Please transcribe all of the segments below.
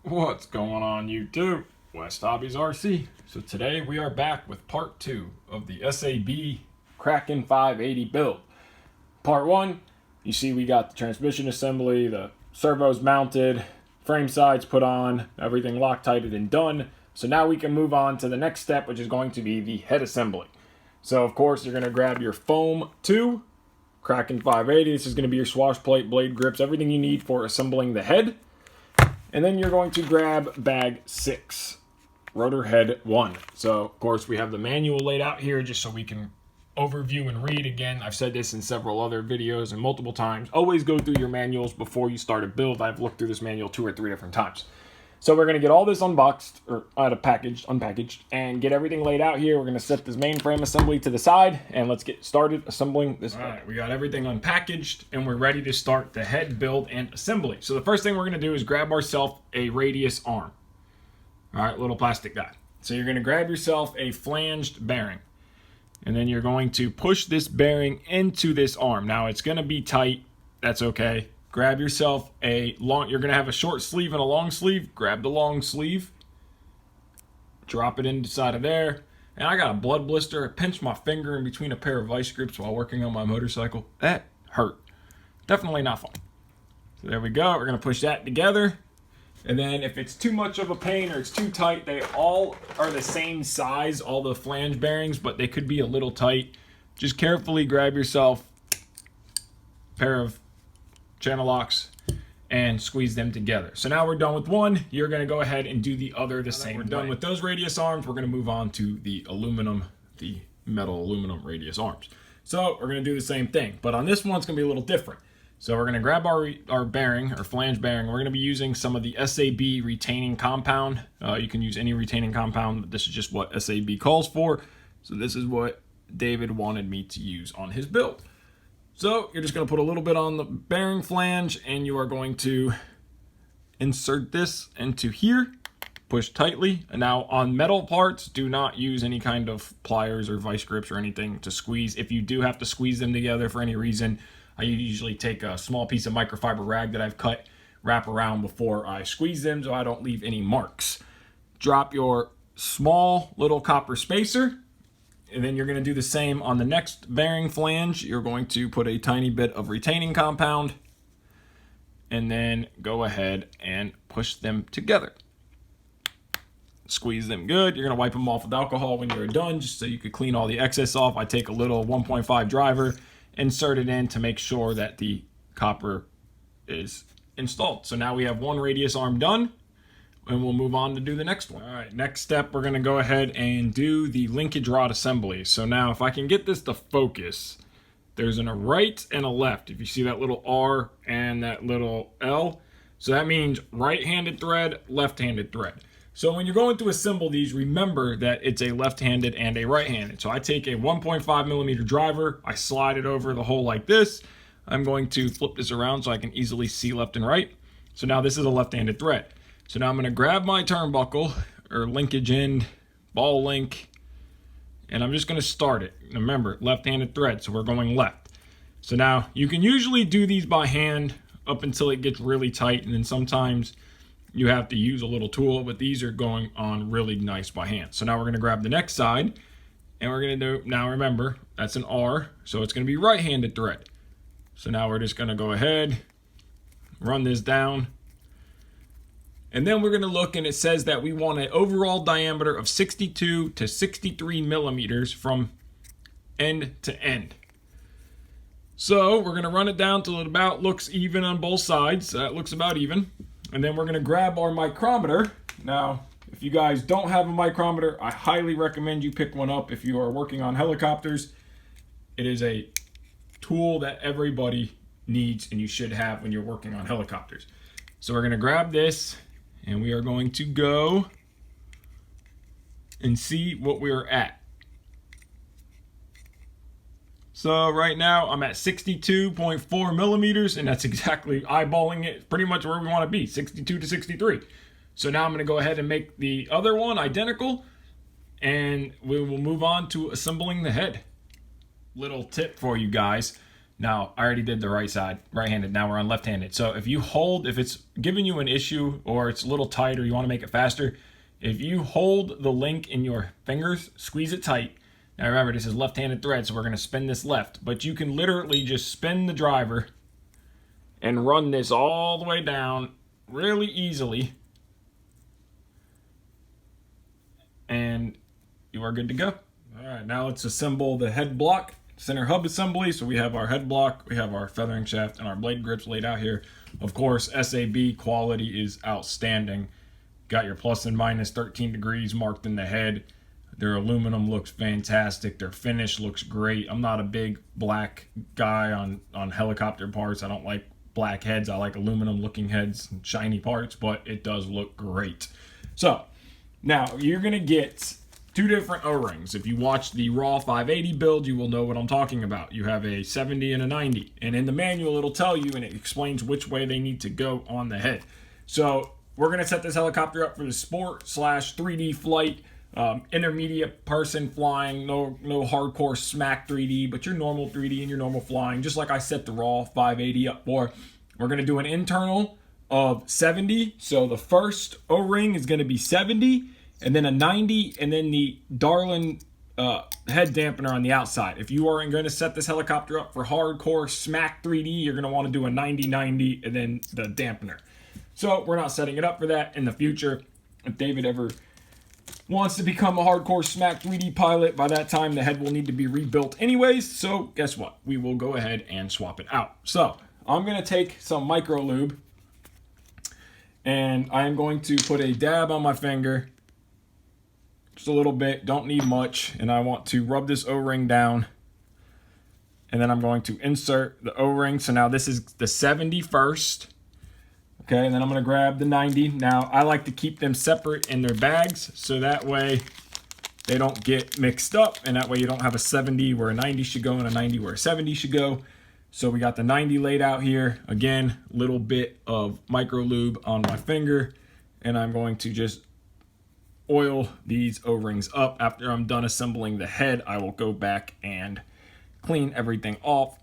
What's going on YouTube? West Hobbies RC. So today we are back with part 2 of the SAB Kraken 580 build. Part 1, you see we got the transmission assembly, the servos mounted, frame sides put on, everything Loctited and done. So now we can move on to the next step, which is going to be the head assembly. So of course you're going to grab your foam 2, Kraken 580. This is going to be your Swashplate, blade grips, everything you need for assembling the head. And then you're going to grab bag 6, rotor head 1. So, of course, we have the manual laid out here just so we can overview and read. Again, I've said this in several other videos and multiple times. Always go through your manuals before you start a build. I've looked through this manual 2 or 3 different times. So we're going to get all this unboxed, or unpackaged, and get everything laid out here. We're going to set this mainframe assembly to the side, and let's get started assembling this. All right, we got everything unpackaged, and we're ready to start the head build and assembly. So the first thing we're going to do is grab ourselves a radius arm. All right, little plastic guy. So you're going to grab yourself a flanged bearing, and then you're going to push this bearing into this arm. Now, it's going to be tight. That's okay. Grab yourself a long, you're going to have a short sleeve and a long sleeve. Grab the long sleeve. Drop it inside of there. And I got a blood blister. I pinched my finger in between a pair of vice grips while working on my motorcycle. That hurt. Definitely not fun. So there we go. We're going to push that together. And then if it's too much of a pain or it's too tight, they all are the same size, all the flange bearings, but they could be a little tight. Just carefully grab yourself a pair of channel locks and squeeze them together. So now we're done with one. You're going to go ahead and do the other the same. We're done with those radius arms. We're going to move on to the metal aluminum radius arms. So we're going to do the same thing, but on this one it's going to be a little different. So we're going to grab our bearing, our flange bearing. We're going to be using some of the SAB retaining compound. You can use any retaining compound, but this is just what SAB calls for. So this is what David wanted me to use on his build. So you're just going to put a little bit on the bearing flange, and you are going to insert this into here, push tightly. And now on metal parts, do not use any kind of pliers or vice grips or anything to squeeze. If you do have to squeeze them together for any reason, I usually take a small piece of microfiber rag that I've cut, wrap around before I squeeze them so I don't leave any marks. Drop your small little copper spacer. And then you're going to do the same on the next bearing flange. You're going to put a tiny bit of retaining compound and then go ahead and push them together. Squeeze them good. You're going to wipe them off with alcohol when you're done, just so you could clean all the excess off. I take a little 1.5 driver, insert it in to make sure that the copper is installed. So now we have one radius arm done, and we'll move on to do the next one. All right, next step, we're going to go ahead and do the linkage rod assembly. So now if I can get this to focus, there's a right and a left. If you see that little R and that little L, so that means right-handed thread, left-handed thread. So when you're going to assemble these, remember that it's a left-handed and a right-handed. So I take a 1.5 millimeter driver, I slide it over the hole like this. I'm going to flip this around so I can easily see left and right. So now this is a left-handed thread. So now I'm going to grab my turnbuckle or linkage end, ball link, and I'm just going to start it. Remember, left-handed thread, so we're going left. So now you can usually do these by hand up until it gets really tight, and then sometimes you have to use a little tool, but these are going on really nice by hand. So now we're going to grab the next side, and we're going to do, now remember, that's an R, so it's going to be right-handed thread. So now we're just going to go ahead, run this down. And then we're going to look, and it says that we want an overall diameter of 62 to 63 millimeters from end to end. So we're going to run it down till it about looks even on both sides. That looks about even. And then we're going to grab our micrometer. Now, if you guys don't have a micrometer, I highly recommend you pick one up if you are working on helicopters. It is a tool that everybody needs and you should have when you're working on helicopters. So we're going to grab this, and we are going to go and see what we're at. So right now I'm at 62.4 millimeters, and that's exactly eyeballing it pretty much where we want to be, 62 to 63. So now I'm going to go ahead and make the other one identical, and we will move on to assembling the head. Little tip for you guys. Now, I already did the right side, right-handed. Now we're on left-handed. So if you hold, if it's giving you an issue or it's a little tight or you want to make it faster, if you hold the link in your fingers, squeeze it tight. Now remember, this is left-handed thread, so we're going to spin this left. But you can literally just spin the driver and run this all the way down really easily. And you are good to go. All right, now let's assemble the head block. Center hub assembly. So we have our head block, we have our feathering shaft, and our blade grips laid out here. Of course, SAB quality is outstanding. Got your plus and minus 13 degrees marked in the head. Their aluminum looks fantastic. Their finish looks great. I'm not a big black guy on helicopter parts. I don't like black heads. I like aluminum looking heads and shiny parts, but it does look great. So now you're gonna get two different O-rings. If you watch the raw 580 build, you will know what I'm talking about. You have a 70 and a 90. And in the manual, it'll tell you and it explains which way they need to go on the head. So we're going to set this helicopter up for the sport / 3D flight, intermediate person flying, no hardcore smack 3D, but your normal 3D and your normal flying, just like I set the raw 580 up for. We're going to do an internal of 70. So the first O-ring is going to be 70. And then a 90, and then the Darlin head dampener on the outside. If you are going to set this helicopter up for hardcore smack 3D, you're going to want to do a 90-90 and then the dampener. So we're not setting it up for that in the future. If David ever wants to become a hardcore smack 3D pilot, by that time the head will need to be rebuilt anyways. So guess what? We will go ahead and swap it out. So I'm going to take some micro lube, and I'm going to put a dab on my finger. Just a little bit, don't need much, and I want to rub this O-ring down, and then I'm going to insert the O-ring. So now this is the 70 first, okay, and then I'm going to grab the 90. Now I like to keep them separate in their bags so that way they don't get mixed up, and that way you don't have a 70 where a 90 should go and a 90 where a 70 should go. So we got the 90 laid out here. Again, little bit of micro lube on my finger, and I'm going to just oil these O-rings up. After I'm done assembling the head, I will go back and clean everything off.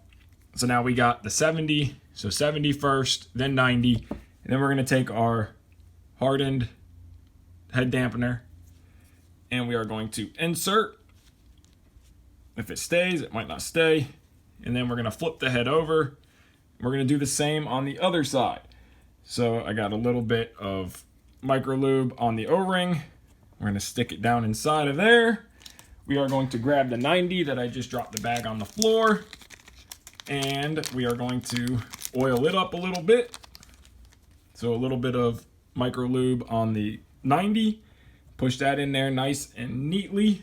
So now we got the 70, so 70 first, then 90, and then we're going to take our hardened head dampener and we are going to insert. If it stays, it might not stay. And then we're going to flip the head over. We're going to do the same on the other side. So I got a little bit of micro lube on the O-ring. We're going to stick it down inside of there. We are going to grab the 90 that I just dropped the bag on the floor, and we are going to oil it up a little bit. So a little bit of micro lube on the 90. Push that in there nice and neatly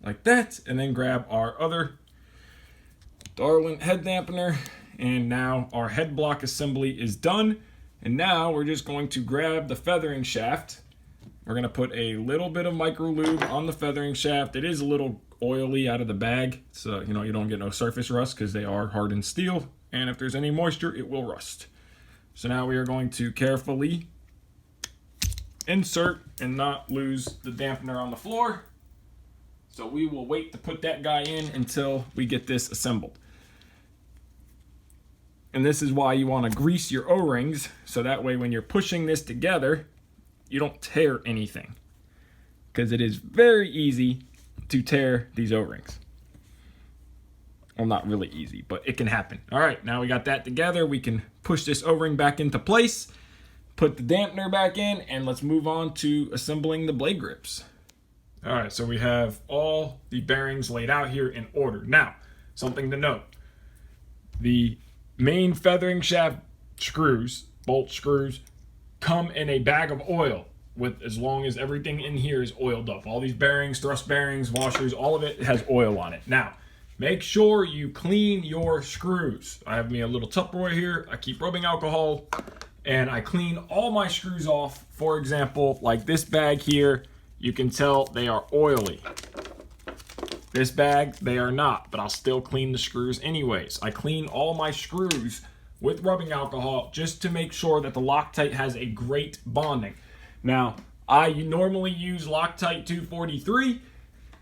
like that, and then grab our other Darlin head dampener, and now our head block assembly is done. And now we're just going to grab the feathering shaft. We're going to put a little bit of micro lube on the feathering shaft. It is a little oily out of the bag, so you don't get no surface rust because they are hardened steel, and if there's any moisture it will rust. So now we are going to carefully insert and not lose the dampener on the floor. So we will wait to put that guy in until we get this assembled. And this is why you want to grease your O-rings, so that way when you're pushing this together you don't tear anything, because it is very easy to tear these O-rings. Well, not really easy, but it can happen. All right, now we got that together. We can push this O-ring back into place, put the dampener back in, and let's move on to assembling the blade grips. All right, so we have all the bearings laid out here in order. Now, something to note. The main feathering shaft screws, bolt screws, come in a bag of oil with as long as everything in here is oiled up. All these bearings, thrust bearings, washers, all of it has oil on it. Now, make sure you clean your screws. I have me a little Tupperware here. I keep rubbing alcohol and I clean all my screws off. For example, like this bag here, you can tell they are oily. This bag, they are not, but I'll still clean the screws anyways. I clean all my screws with rubbing alcohol just to make sure that the Loctite has a great bonding. Now, I normally use Loctite 243,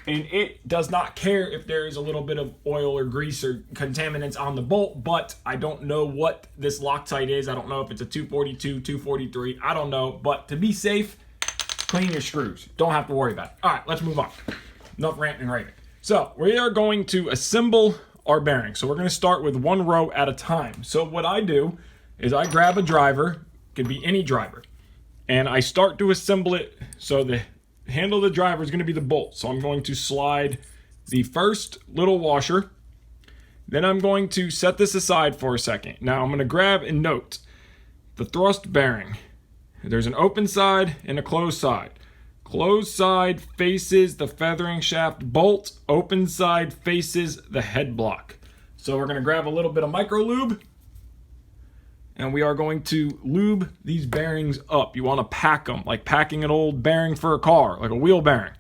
and it does not care if there is a little bit of oil or grease or contaminants on the bolt, but I don't know what this Loctite is. I don't know if it's a 242, 243, I don't know, but to be safe, clean your screws. Don't have to worry about it. All right, let's move on. Enough ranting and raving. So we are going to assemble our bearing. So we're going to start with one row at a time. So what I do is I grab a driver, could be any driver, and I start to assemble it. So the handle of the driver is going to be the bolt. So I'm going to slide the first little washer. Then I'm going to set this aside for a second. Now I'm going to grab and note the thrust bearing. There's an open side and a closed side. Closed side faces the feathering shaft bolt. Open side faces the head block. So we're going to grab a little bit of micro lube, and we are going to lube these bearings up. You want to pack them, like packing an old bearing for a car, like a wheel bearing.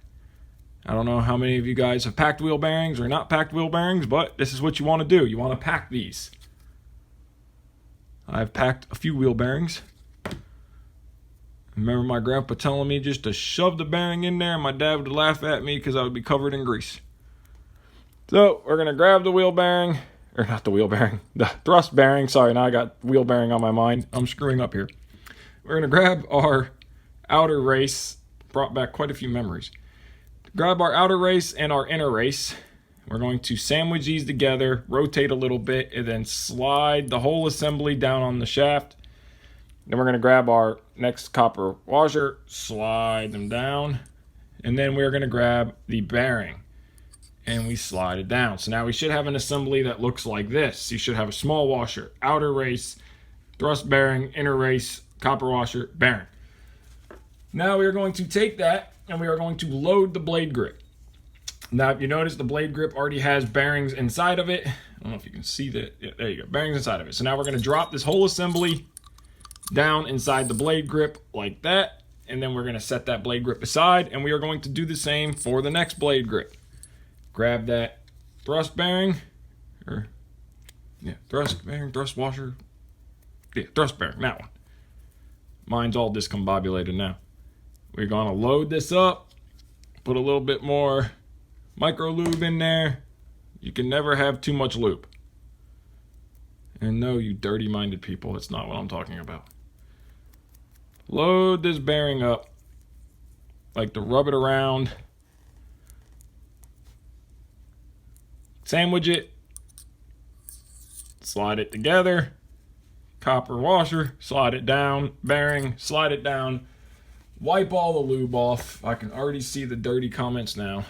I don't know how many of you guys have packed wheel bearings or not packed wheel bearings, but this is what you want to do. You want to pack these. I've packed a few wheel bearings. Remember my grandpa telling me just to shove the bearing in there, and my dad would laugh at me because I would be covered in grease. So we're going to grab the wheel bearing. Or not the wheel bearing, the thrust bearing. Sorry, now I got wheel bearing on my mind. I'm screwing up here. We're going to grab our outer race. Brought back quite a few memories. Grab our outer race and our inner race. We're going to sandwich these together, rotate a little bit, and then slide the whole assembly down on the shaft. Then we're going to grab our next copper washer, slide them down, and then we're going to grab the bearing. And we slide it down. So now we should have an assembly that looks like this. You should have a small washer, outer race, thrust bearing, inner race, copper washer, bearing. Now we are going to take that and we are going to load the blade grip. Now if you notice, the blade grip already has bearings inside of it. I don't know if you can see that. Yeah, there you go, bearings inside of it. So now we're going to drop this whole assembly down inside the blade grip like that. And then we're going to set that blade grip aside, and we are going to do the same for the next blade grip. Grab that thrust bearing, thrust bearing, thrust washer, thrust bearing, that one. Mine's all discombobulated now. We're gonna load this up, put a little bit more micro lube in there. You can never have too much lube. And no, you dirty-minded people, that's not what I'm talking about. Load this bearing up, like to rub it around. Sandwich it, slide it together, copper washer, slide it down, bearing, slide it down, wipe all the lube off. I can already see the dirty comments now.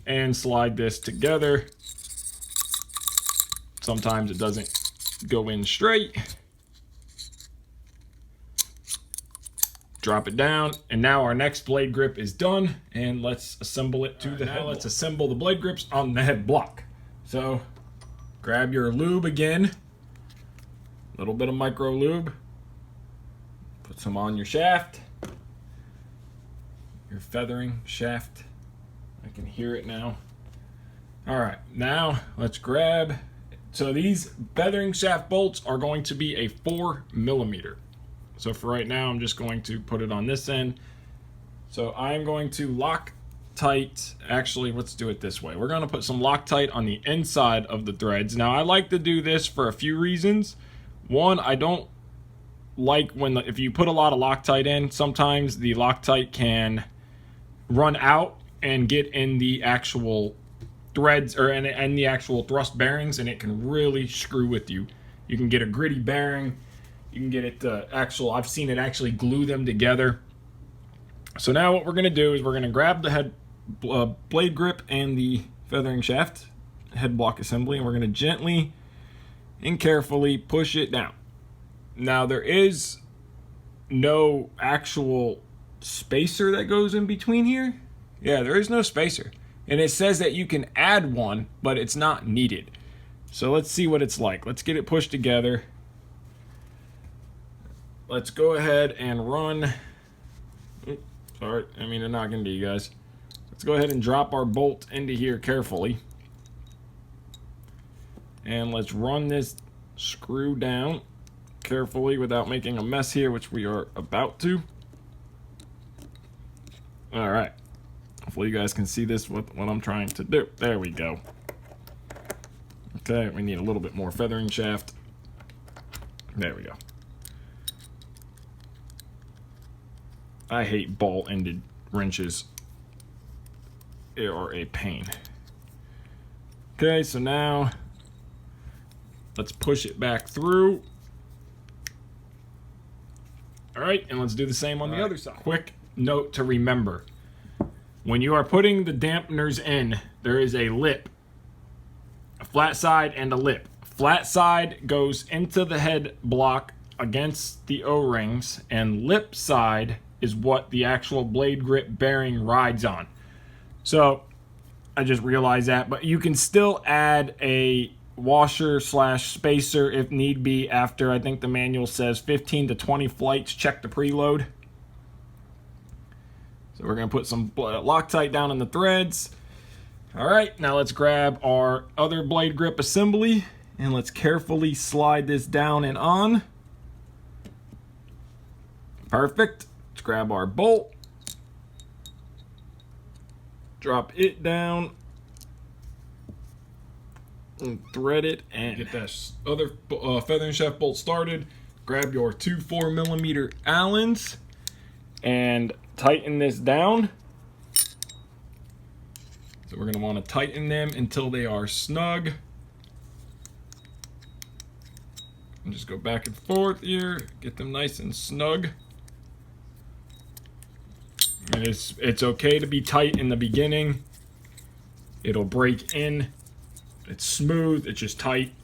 And slide this together. Sometimes it doesn't go in straight. Drop it down, and now our next blade grip is done, and let's assemble it to the head. Now let's assemble the blade grips on the head block. So grab your lube again, a little bit of micro lube, put some on your shaft, your feathering shaft. I can hear it now. All right, now let's grab, so these feathering shaft bolts are going to be a 4mm. So for right now, I'm just going to put it on this end. So I'm going to Loctite, actually, let's do it this way. We're going to put some Loctite on the inside of the threads. Now, I like to do this for a few reasons. One, I don't like when, if you put a lot of Loctite in, sometimes the Loctite can run out and get in the actual threads or in the actual thrust bearings, and it can really screw with you. You can get a gritty bearing. You can get it I've seen it actually glue them together. So now what we're going to do is we're going to grab the head blade grip and the feathering shaft head block assembly, and we're going to gently and carefully push it down. Now there is no actual spacer that goes in between here. Yeah, there is no spacer. And it says that you can add one, but it's not needed. So let's see what it's like. Let's get it pushed together. Let's go ahead and run. Oops, sorry, I mean to knock into you guys. Let's go ahead and drop our bolt into here carefully. And let's run this screw down carefully without making a mess here, which we are about to. All right. Hopefully you guys can see this with what I'm trying to do. There we go. Okay, we need a little bit more feathering shaft. There we go. I hate ball-ended wrenches. They are a pain. Okay, so now let's push it back through. All right, and let's do the same on the other side. Quick note to remember. When you are putting the dampeners in, there is a lip. A flat side and a lip. Flat side goes into the head block against the O-rings, and lip side is what the actual blade grip bearing rides on. So I just realized that, but you can still add a washer / spacer if need be after, I think the manual says 15 to 20 flights, check the preload. So we're going to put some Loctite down in the threads. All right, now let's grab our other blade grip assembly and let's carefully slide this down and on. Perfect. Let's grab our bolt, drop it down, and thread it, and get that other feathering shaft bolt started. Grab your two 4mm Allens and tighten this down. So we're going to want to tighten them until they are snug. And just go back and forth here, get them nice and snug. And it's okay to be tight in the beginning. It'll break in. It's smooth, it's just tight.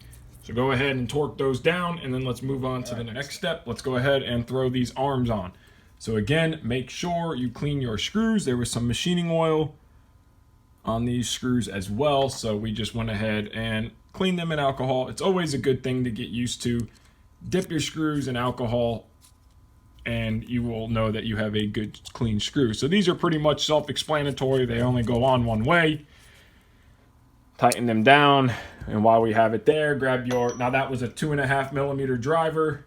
So go ahead and torque those down, and then let's move on to the next step. Let's go ahead and throw these arms on. So again, make sure you clean your screws. There was some machining oil on these screws as well, so we just went ahead and cleaned them in alcohol. It's always a good thing to get used to. Dip your screws in alcohol, and you will know that you have a good clean screw. So these are pretty much self-explanatory. They only go on one way. Tighten them down, and while we have it there, grab your, now that was a 2.5mm driver.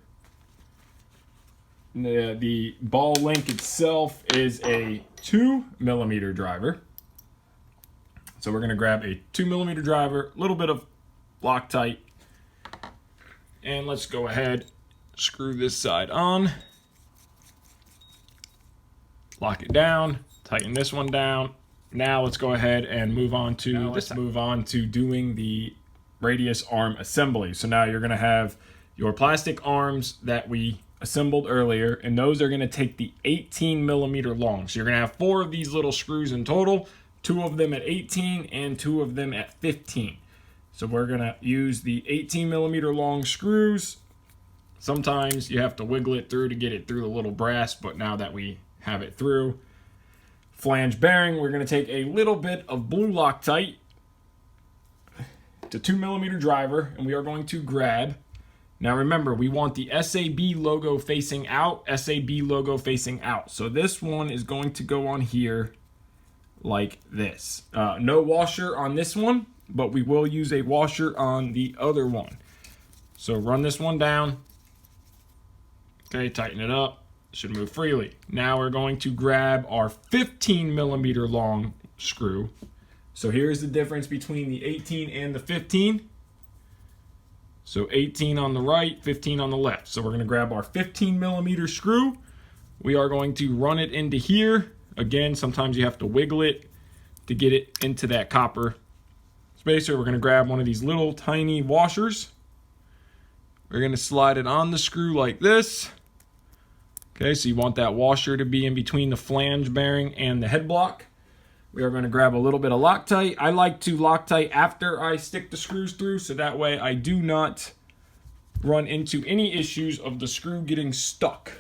The ball link itself is a 2mm driver. So we're going to grab a 2mm driver, a little bit of Loctite, and let's go ahead, screw this side on, lock it down, tighten this one down. Now let's go ahead and move on to doing the radius arm assembly. So now you're going to have your plastic arms that we assembled earlier, and those are going to take the 18mm long. So you're going to have 4 of these little screws in total, 2 of them at 18 and 2 of them at 15. So we're going to use the 18mm long screws. Sometimes you have to wiggle it through to get it through the little brass, but now that we have it through. Flange bearing, we're going to take a little bit of blue Loctite to 2mm driver, and we are going to grab. Now remember, we want the SAB logo facing out, SAB logo facing out. So this one is going to go on here like this. No washer on this one, but we will use a washer on the other one. So run this one down. Okay, tighten it up. Should move freely. Now we're going to grab our 15mm long screw. So here's the difference between the 18 and the 15. So 18 on the right, 15 on the left. So we're going to grab our 15mm screw. We are going to run it into here. Again, sometimes you have to wiggle it to get it into that copper spacer. We're going to grab one of these little tiny washers. We're going to slide it on the screw like this. Okay, so you want that washer to be in between the flange bearing and the head block. We are going to grab a little bit of Loctite. I like to Loctite after I stick the screws through, so that way I do not run into any issues of the screw getting stuck.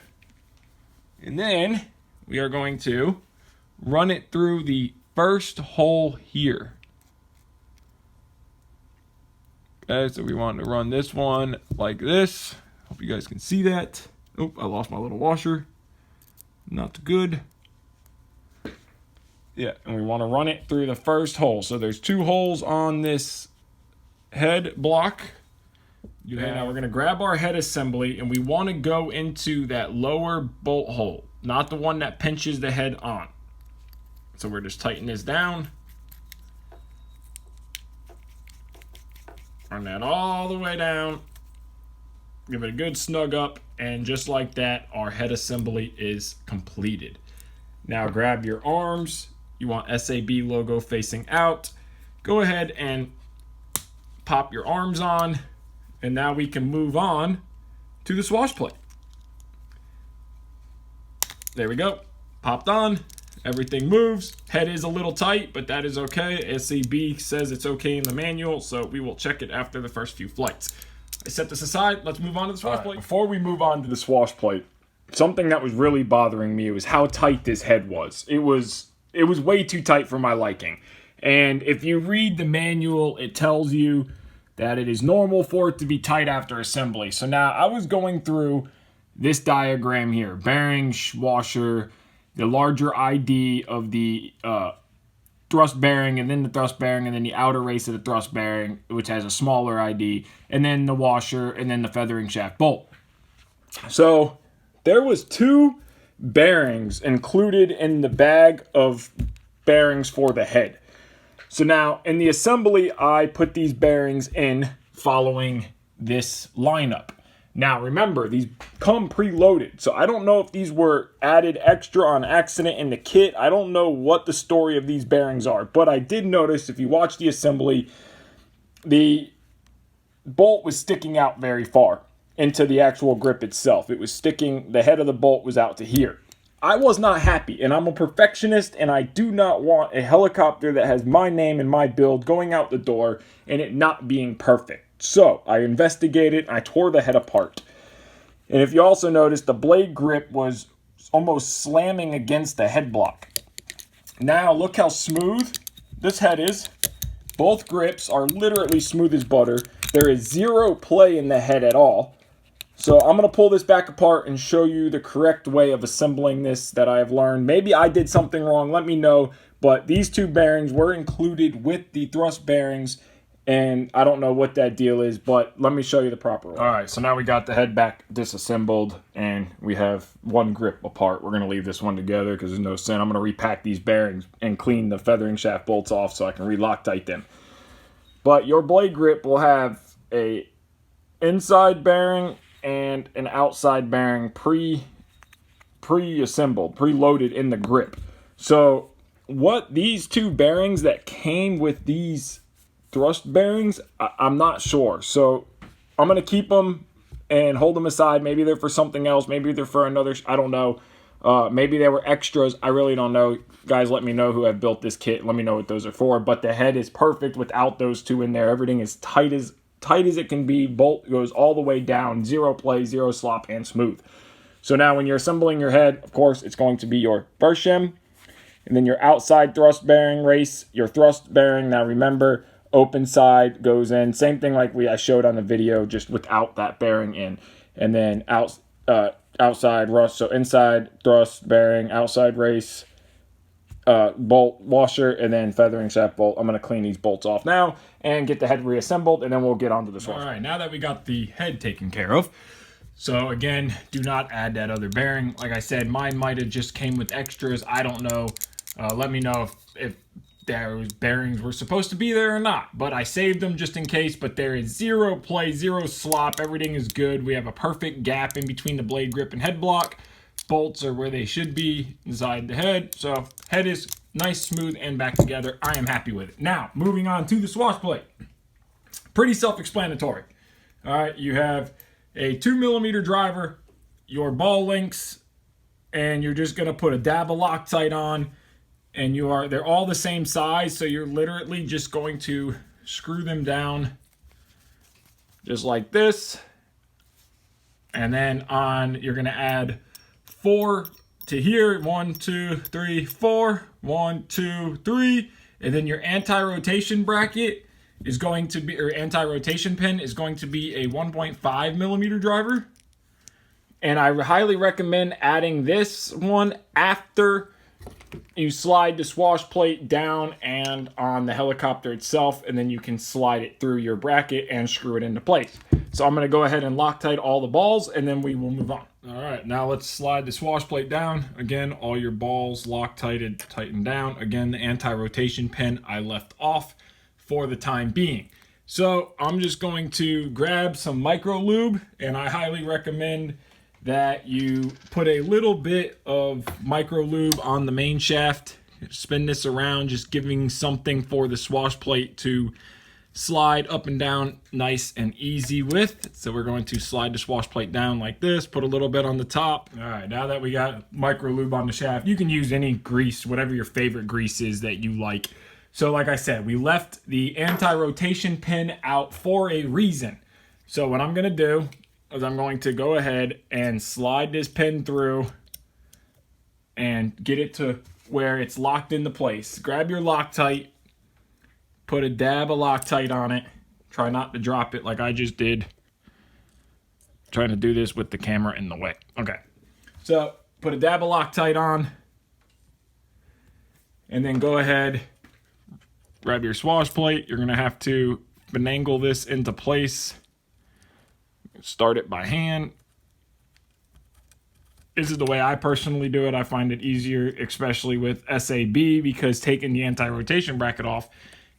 And then we are going to run it through the first hole here. Okay, so we want to run this one like this. Hope you guys can see that. Oh, I lost my little washer. Not good. Yeah, and we want to run it through the first hole. So there's 2 holes on this head block. Now we're going to grab our head assembly, and we want to go into that lower bolt hole, not the one that pinches the head on. So we're just tightening this down. Run that all the way down. Give it a good snug up, and just like that, our head assembly is completed. Now grab your arms. You want SAB logo facing out. Go ahead and pop your arms on, and now we can move on to the Swashplate. There we go. Popped on. Everything moves. Head is a little tight, but that is okay. SAB says it's okay in the manual, so we will check it after the first few flights. I set this aside. Let's move on to the Swashplate. Right, before we move on to the Swashplate, something that was really bothering me was how tight this head was. It was way too tight for my liking. And if you read the manual, it tells you that it is normal for it to be tight after assembly. So now I was going through this diagram here, bearings, washer, the larger ID of the thrust bearing, and then the thrust bearing, and then the outer race of the thrust bearing, which has a smaller ID, and then the washer, and then the feathering shaft bolt. So there was 2 bearings included in the bag of bearings for the head. So now in the assembly, I put these bearings in following this lineup. Now remember, these come preloaded, so I don't know if these were added extra on accident in the kit. I don't know what the story of these bearings are, but I did notice if you watch the assembly, the bolt was sticking out very far into the actual grip itself. It was sticking, the head of the bolt was out to here. I was not happy, and I'm a perfectionist, and I do not want a helicopter that has my name and my build going out the door and it not being perfect. So I investigated, I tore the head apart. And if you also notice, the blade grip was almost slamming against the head block. Now look how smooth this head is. Both grips are literally smooth as butter. There is 0 play in the head at all. So I'm going to pull this back apart and show you the correct way of assembling this that I have learned. Maybe I did something wrong, let me know. But these 2 bearings were included with the thrust bearings, and I don't know what that deal is, but let me show you the proper way. All right, so now we got the head back disassembled, and we have 1 grip apart. We're going to leave this one together because there's no sin. I'm going to repack these bearings and clean the feathering shaft bolts off so I can re-Loctite them. But your blade grip will have a inside bearing and an outside bearing pre-assembled, preloaded in the grip. So what these 2 bearings that came with these thrust bearings, I'm not sure. So I'm going to keep them and hold them aside. Maybe they're for something else. Maybe they're for another, I don't know. Maybe they were extras. I really don't know. Guys, let me know who have built this kit. Let me know what those are for. But the head is perfect without those 2 in there. Everything is tight as it can be. Bolt goes all the way down. 0 play, 0 slop, and smooth. So now when you're assembling your head, of course, it's going to be your burst shim. And then your outside thrust bearing race, your thrust bearing. Now remember, open side goes in. Same thing like I showed on the video, just without that bearing in. And then outside rust, so inside thrust bearing, outside race, bolt washer, and then feathering shaft bolt. I'm going to clean these bolts off now and get the head reassembled, and then we'll get on to the Swashplate. All right, now that we got the head taken care of, so again, do not add that other bearing. Like I said, mine might have just came with extras. I don't know. Let me know if those bearings were supposed to be there or not, but I saved them just in case. But there is 0 play, 0 slop. Everything is good. We have a perfect gap in between the blade grip and head block. Bolts are where they should be inside the head. So head is nice, smooth, and back together. I am happy with it. Now, moving on to the Swashplate. Pretty self-explanatory. All right, you have a 2mm driver, your ball links, and you're just going to put a dab of Loctite on. And they're all the same size, so you're literally just going to screw them down just like this. And then you're going to add 4 to here. 1, 2, 3, 4. 1, 2, 3. And then your anti-rotation bracket is going to be, or anti-rotation pin is going to be a 1.5mm driver. And I highly recommend adding this one after you slide the Swashplate down and on the helicopter itself, and then you can slide it through your bracket and screw it into place. So I'm going to go ahead and Loctite all the balls, and then we will move on. All right, now let's slide the swash plate down. Again, all your balls Loctited, tighten down. Again, the anti-rotation pin I left off for the time being. So I'm just going to grab some micro lube, and I highly recommend that you put a little bit of micro lube on the main shaft. Spin this around, just giving something for the swash plate to slide up and down nice and easy with. So we're going to slide the swash plate down like this, put a little bit on the top. All right, now that we got micro lube on the shaft, you can use any grease, whatever your favorite grease is that you like. So like I said, we left the anti-rotation pin out for a reason. So what I'm gonna do is I'm going to go ahead and slide this pin through and get it to where it's locked into place. Grab your Loctite, put a dab of Loctite on it. Try not to drop it like I just did. Trying to do this with the camera in the way. Okay. So put a dab of Loctite on. And then go ahead, grab your swash plate. You're going to have to finagle this into place. Start it by hand. This is the way I personally do it. I find it easier, especially with SAB, because taking the anti-rotation bracket off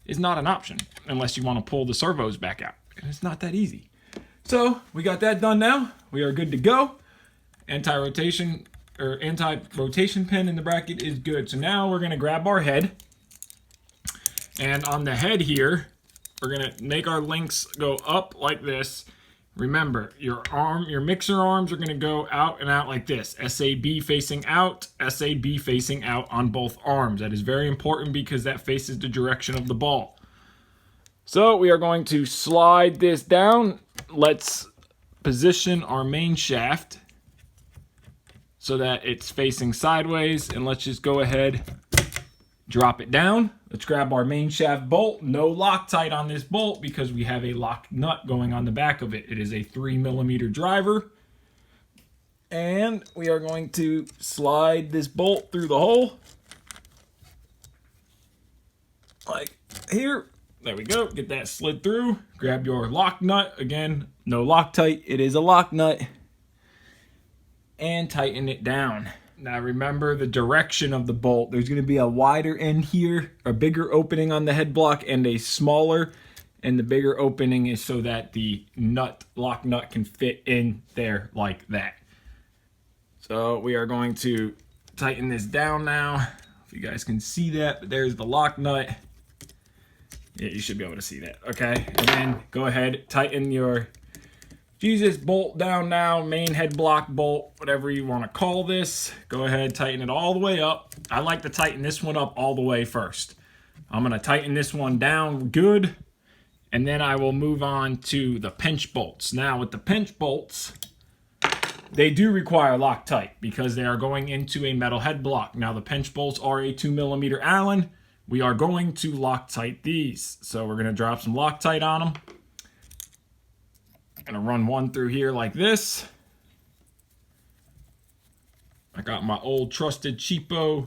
is not an option unless you want to pull the servos back out. And it's not that easy. So we got that done now. We are good to go. Anti-rotation pin in the bracket is good. So now we're going to grab our head. And on the head here, we're going to make our links go up like this. Remember, your mixer arms are going to go out and out like this. SAB facing out, SAB facing out on both arms. That is very important because that faces the direction of the ball. So we are going to slide this down. Let's position our main shaft so that it's facing sideways. And let's just go ahead, drop it down. Let's grab our main shaft bolt. No Loctite on this bolt because we have a lock nut going on the back of it. It is a 3mm driver. And we are going to slide this bolt through the hole. Like here. There we go. Get that slid through. Grab your lock nut. Again, no Loctite. It is a lock nut. And tighten it down. Now remember the direction of the bolt. There's going to be a wider end here, a bigger opening on the head block, and a smaller. And the bigger opening is so that the lock nut can fit in there like that. So we are going to tighten this down now. If you guys can see that, but there's the lock nut. Yeah, you should be able to see that. Okay, and then go ahead, tighten your bolt down now, main head block bolt, whatever you want to call this. Go ahead, tighten it all the way up. I like to tighten this one up all the way first. I'm going to tighten this one down good, and then I will move on to the pinch bolts. Now with the pinch bolts, they do require Loctite because they are going into a metal head block. Now the pinch bolts are a 2mm Allen. We are going to Loctite these. So we're going to drop some Loctite on them. Gonna run one through here like this. I got my old trusted cheapo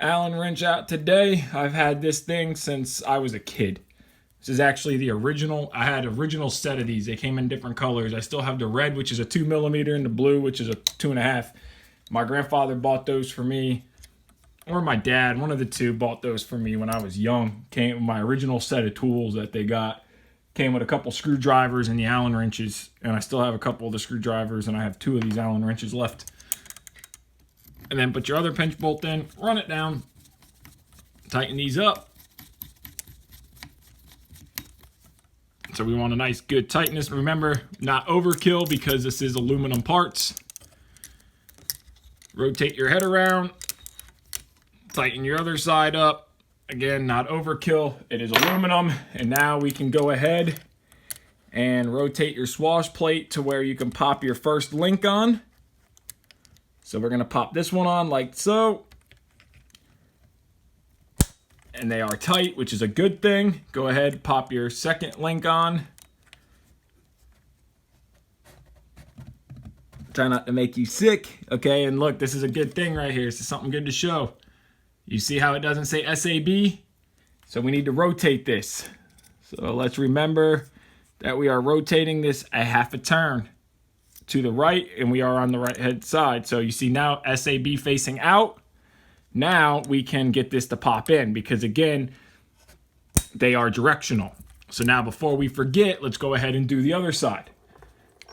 Allen wrench out today. I've had this thing since I was a kid. This is actually the original. I had original set of these. They came in different colors. I still have the red, which is a 2mm, and the blue, which is a 2.5. My grandfather bought those for me, or my dad, one of the two, bought those for me when I was young. Came with my original set of tools that they got. Came with a couple screwdrivers and the Allen wrenches, and I still have a couple of the screwdrivers, and I have 2 of these Allen wrenches left. And then put your other pinch bolt in, run it down, tighten these up. So we want a nice good tightness. Remember, not overkill because this is aluminum parts. Rotate your head around, tighten your other side up. Again, not overkill. It is aluminum. And now we can go ahead and rotate your swash plate to where you can pop your first link on. So we're going to pop this one on like so. And they are tight, which is a good thing. Go ahead, pop your second link on. Try not to make you sick. Okay, and look, this is a good thing right here. This is something good to show. You see how it doesn't say SAB? So we need to rotate this. So let's remember that we are rotating this a half a turn. to the right, and we are on the right hand side. So you see now SAB facing out. Now we can get this to pop in because again, they are directional. So now before we forget, let's go ahead and do the other side.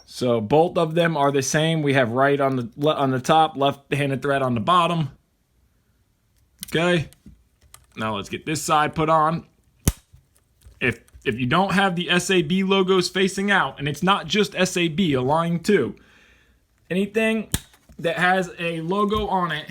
So both of them are the same. We have right on the top, left-handed thread on the bottom. Okay. Now let's get this side put on. If you don't have the SAB logos facing out, and it's not just SAB, align too. Anything that has a logo on it,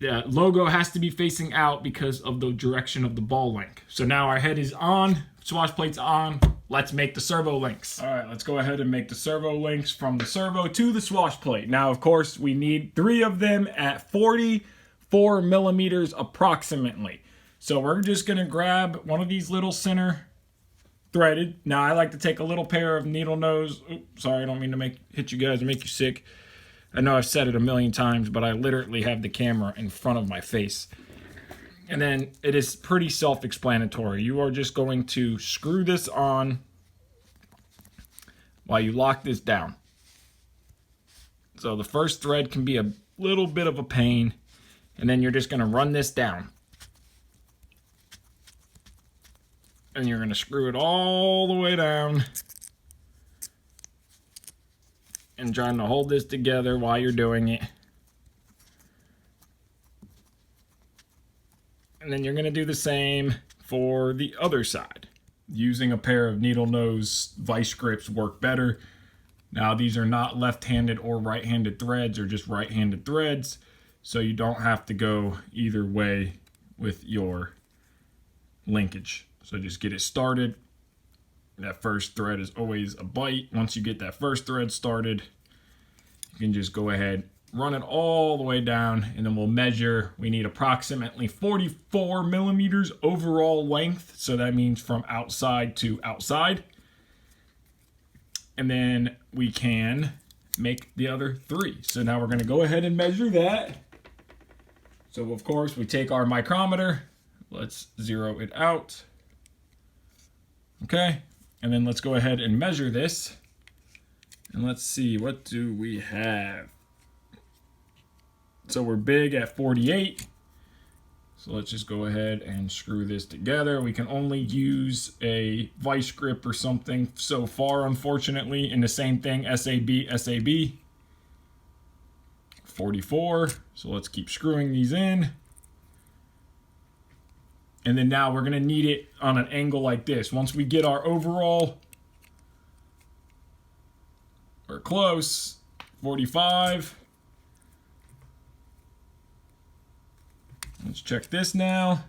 the logo has to be facing out because of the direction of the ball link. So now our head is on, Swashplate's on. Let's make the servo links. All right, let's go ahead and make the servo links from the servo to the Swashplate. Now, of course, we need 3 of them at 44 millimeters approximately. So we're just gonna grab one of these little center threaded. Now I like to take a little pair of needle nose. Oops, sorry, I don't mean to hit you guys and make you sick. I know I've said it a million times, but I literally have the camera in front of my face. And then it is pretty self-explanatory. You are just going to screw this on while you lock this down. So the first thread can be a little bit of a pain, and then you're just gonna run this down. And you're going to screw it all the way down and trying to hold this together while you're doing it. And then you're going to do the same for the other side. Using a pair of needle nose vice grips work better. Now these are not left-handed or right-handed threads, or just right-handed threads, so you don't have to go either way with your linkage. So just get it started. That first thread is always a bite. Once you get that first thread started, you can just go ahead, run it all the way down, and then we'll measure. We need approximately 44 millimeters overall length. So that means from outside to outside. And then we can make the other 3. So now we're going to go ahead and measure that. So of course we take our micrometer. Let's zero it out. Okay, and then let's go ahead and measure this. And let's see, what do we have? So we're big at 48. So let's just go ahead and screw this together. We can only use a vice grip or something so far, unfortunately. And the same thing, SAB. 44. So let's keep screwing these in. And then now we're going to need it on an angle like this. Once we get our overall, we're close, 45. Let's check this now.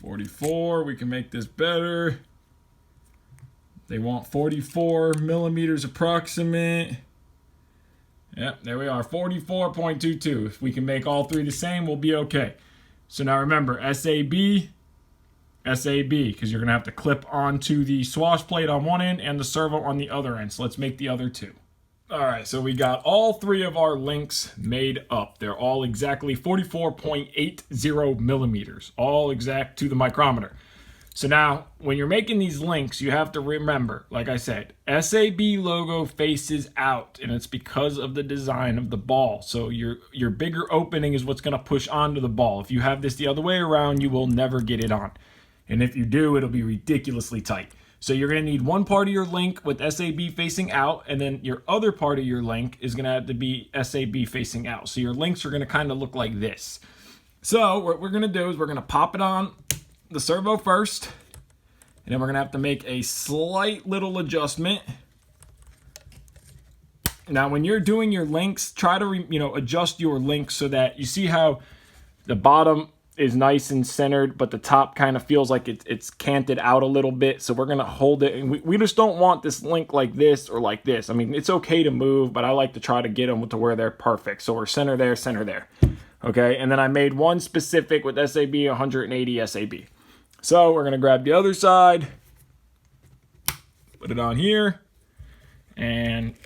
44, we can make this better. They want 44 millimeters approximate. Yep, there we are, 44.22. If we can make all 3 the same, we'll be okay. So now remember, SAB, because you're going to have to clip onto the Swashplate on one end and the servo on the other end. So let's make the other 2. All right, so we got all 3 of our links made up. They're all exactly 44.80 millimeters, all exact to the micrometer. So now, when you're making these links, you have to remember, like I said, SAB logo faces out, and it's because of the design of the ball. So your bigger opening is what's going to push onto the ball. If you have this the other way around, you will never get it on. And if you do, it'll be ridiculously tight. So you're going to need one part of your link with SAB facing out, and then your other part of your link is going to have to be SAB facing out. So your links are going to kind of look like this. So what we're going to do is we're going to pop it on the servo first, and then we're going to have to make a slight little adjustment. Now when you're doing your links, try to adjust your links so that you see how the bottom is nice and centered, but the top kind of feels like it's canted out a little bit. So we're going to hold it, and we just don't want this link like this or like this. I mean, it's okay to move, but I like to try to get them to where they're perfect. So we're center there, center there. Okay, and then I made one specific with SAB, 180 SAB. So we're going to grab the other side, put it on here, and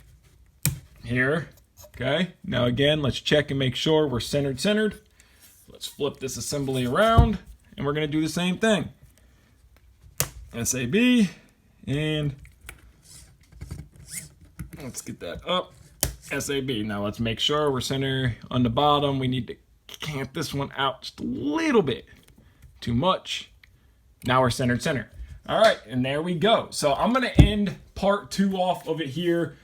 here. Okay, now again, let's check and make sure we're centered. Let's flip this assembly around, and we're going to do the same thing. SAB, and Let's get that up. SAB. Now let's make sure we're center on the bottom. We need to cant this one out just a little bit. Too much. Now we're centered center. All right, and there we go. So I'm going to end part 2 off of it here.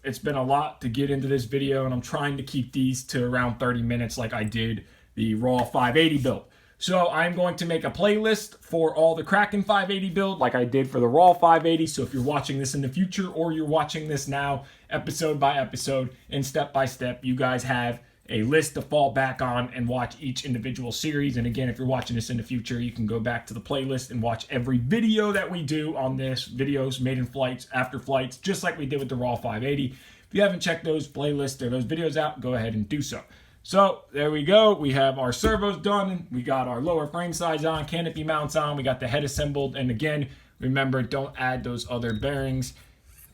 It's been a lot to get into this video, and I'm trying to keep these to around 30 minutes like I did the raw 580 build. So I'm going to make a playlist for all the Kraken 580 build like I did for the raw 580. So if you're watching this in the future or you're watching this now, episode by episode and step by step, you guys have a list to fall back on and watch each individual series. And again, if you're watching this in the future, you can go back to the playlist and watch every video that we do on this, videos made in flights, after flights, just like we did with the raw 580. If you haven't checked those playlists or those videos out, go ahead and do so. So there we go. We have our servos done. We got our lower frame size on, canopy mounts on. We got the head assembled. And again, remember, don't add those other bearings.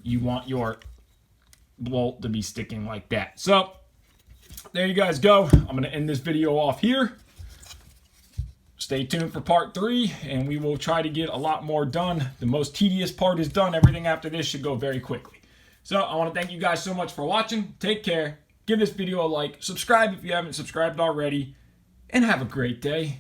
You want your bolt to be sticking like that. So there you guys go. I'm going to end this video off here. Stay tuned for part 3, and we will try to get a lot more done. The most tedious part is done. Everything after this should go very quickly. So I want to thank you guys so much for watching. Take care. Give this video a like. Subscribe if you haven't subscribed already. And have a great day.